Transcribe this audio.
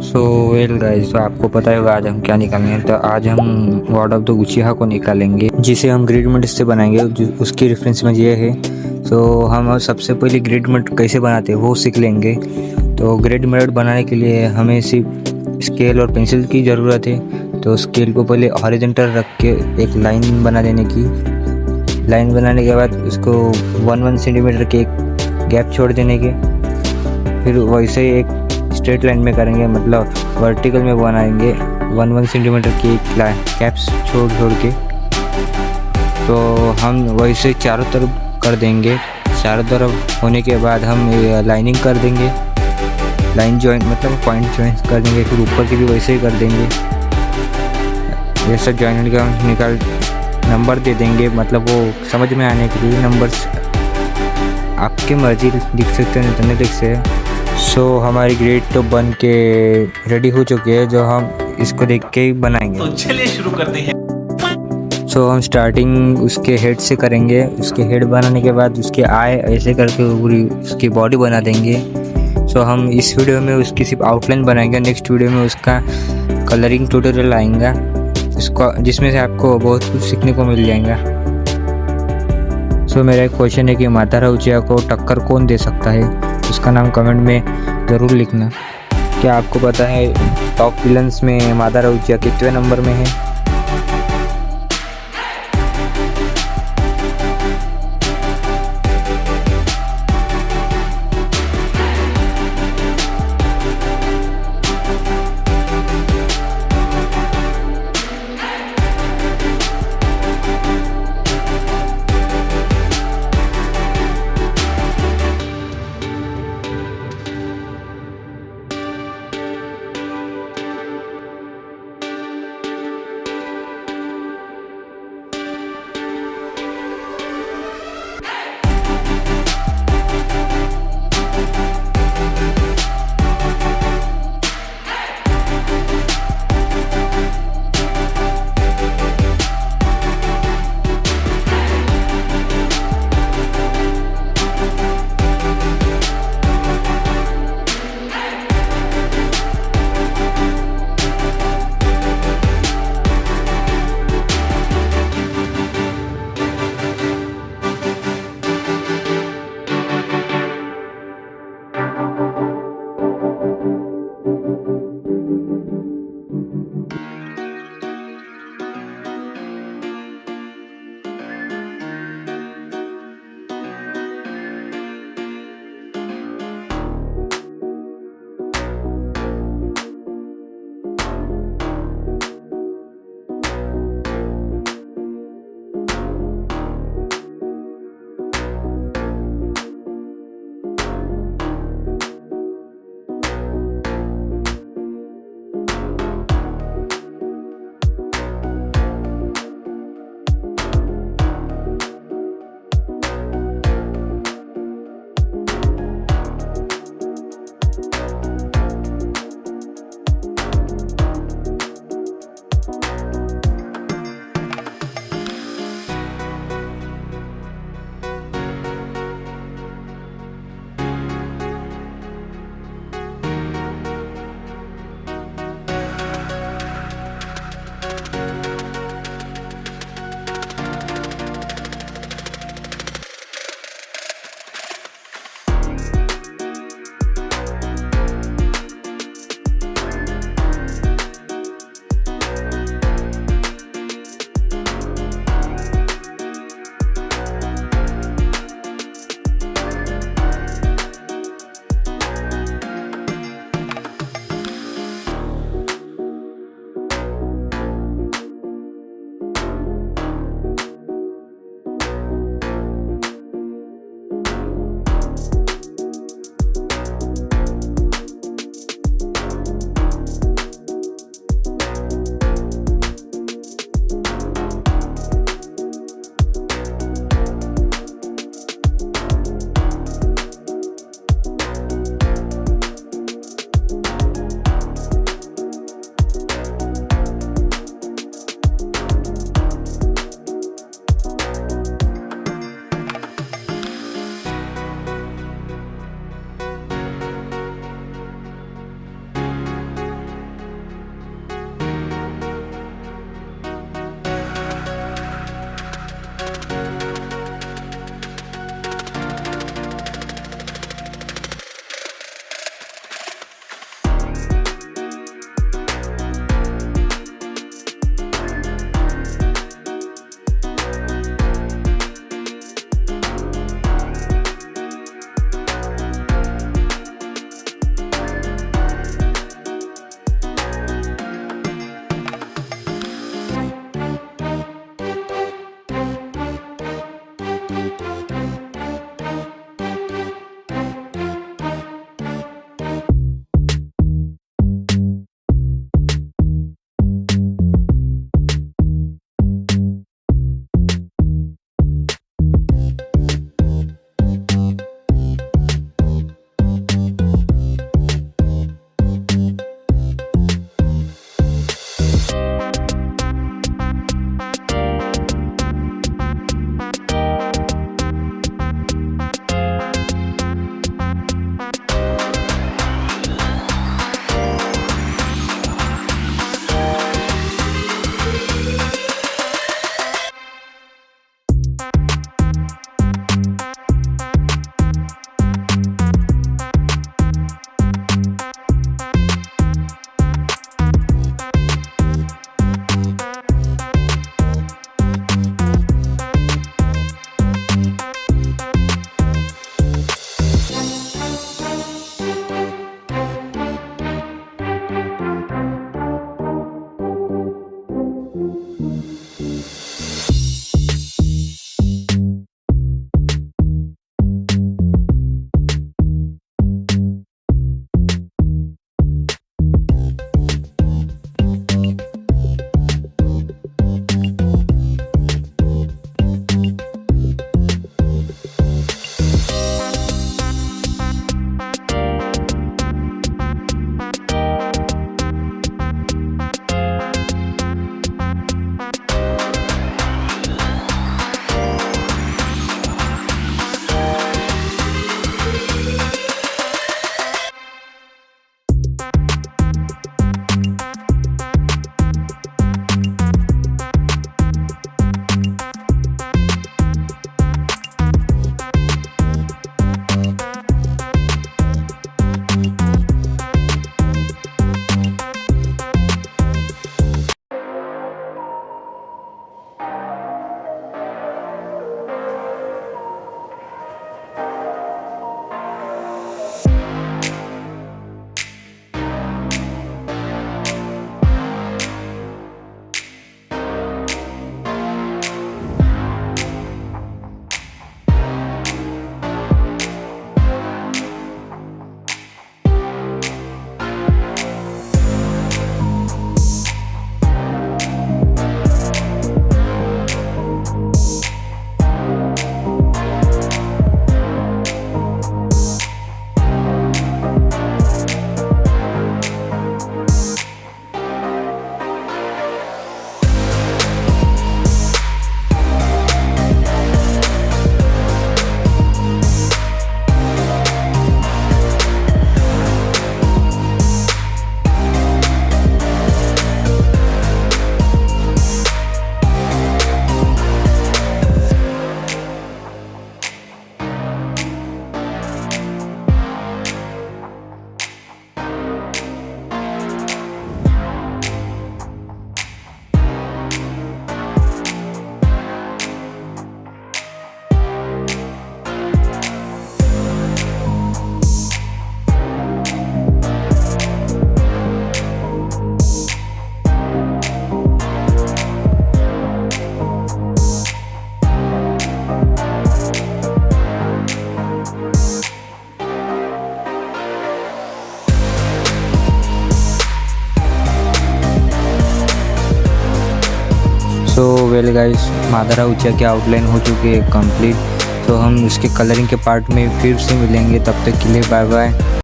So well guys, तो आपको पता होगा आज हम क्या निकालेंगे। तो आज हम गॉड ऑफ द उचिहा को निकालेंगे, जिसे हम ग्रिड मड से बनाएंगे। उसकी रेफरेंस में ये है। सो हम सबसे पहले ग्रिड मड कैसे बनाते हैं वो सीख लेंगे। तो ग्रिड मड बनाने के लिए हमें सिर्फ स्केल और पेंसिल की ज़रूरत है। तो स्केल को पहले हॉरिजॉन्टल रख के एक लाइन बना देने की। लाइन बनाने के बाद उसको 1 सेंटीमीटर के एक गैप छोड़ देने के। फिर वैसे ही एक स्ट्रेट लाइन में करेंगे, मतलब वर्टिकल में बनाएंगे 1 सेंटीमीटर की एक कैप्स छोड़ के। तो हम वैसे चारों तरफ कर देंगे। चारों तरफ होने के बाद हम लाइनिंग कर देंगे, लाइन जॉइंट मतलब पॉइंट जॉइंट कर देंगे। फिर ऊपर की भी वैसे ही कर देंगे। ये सब जॉइंट का हम निकाल नंबर दे देंगे, मतलब वो समझ में आने के लिए नंबर्स आपकी मर्जी लिख सकते हैं, नहीं लिख सकते। सो हमारी ग्रिड तो बन के रेडी हो चुकी है, जो हम इसको देख के ही बनाएंगे। तो चलिए शुरू करते हैं। सो हम स्टार्टिंग उसके हेड से करेंगे। उसके हेड बनाने के बाद उसके आई ऐसे करके पूरी उसकी बॉडी बना देंगे। सो हम इस वीडियो में उसकी सिर्फ आउटलाइन बनाएंगे। नेक्स्ट वीडियो में उसका कलरिंग ट्यूटोरियल आएगा, जिसमें से आपको बहुत कुछ सीखने को मिल जाएगा। सो मेरा एक क्वेश्चन है कि मादारा उचिहा को टक्कर कौन दे सकता है? उसका नाम कमेंट में ज़रूर लिखना। क्या आपको पता है टॉप विलन्स में मादारा उचिहा कितने नंबर में है? सो वेल गाइस, मादारा उचिहा की आउटलाइन हो चुकी है कंप्लीट। तो हम इसके कलरिंग के पार्ट में फिर से मिलेंगे, तब तक के लिए बाय बाय।